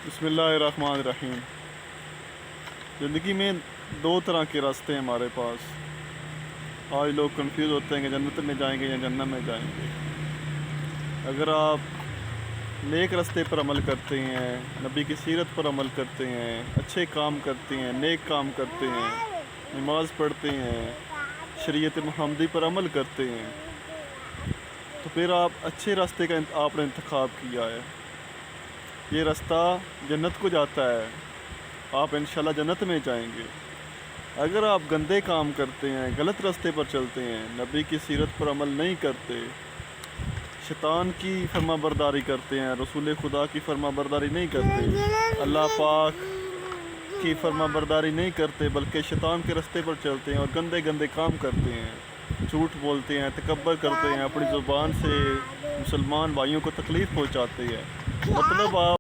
بسم اللہ الرحمن الرحیم۔ زندگی میں دو طرح کے راستے ہیں ہمارے پاس۔ آج لوگ کنفیوز ہوتے ہیں کہ جنت میں جائیں گے یا جہنم میں جائیں گے۔ اگر آپ نیک راستے پر عمل کرتے ہیں، نبی کی سیرت پر عمل کرتے ہیں، اچھے کام کرتے ہیں، نیک کام کرتے ہیں، نماز پڑھتے ہیں، شریعت محمدی پر عمل کرتے ہیں، تو پھر آپ اچھے راستے کا آپ نے انتخاب کیا ہے۔ یہ راستہ جنت کو جاتا ہے، آپ انشاءاللہ جنت میں جائیں گے۔ اگر آپ گندے کام کرتے ہیں، غلط راستے پر چلتے ہیں، نبی کی سیرت پر عمل نہیں کرتے، شیطان کی فرما برداری کرتے ہیں، رسول خدا کی فرما برداری نہیں کرتے، اللہ پاک کی فرما برداری نہیں کرتے، بلکہ شیطان کے راستے پر چلتے ہیں اور گندے گندے کام کرتے ہیں، جھوٹ بولتے ہیں، تکبر کرتے ہیں، اپنی زبان سے مسلمان بھائیوں کو تکلیف پہنچاتے ہیں، مطلب آپ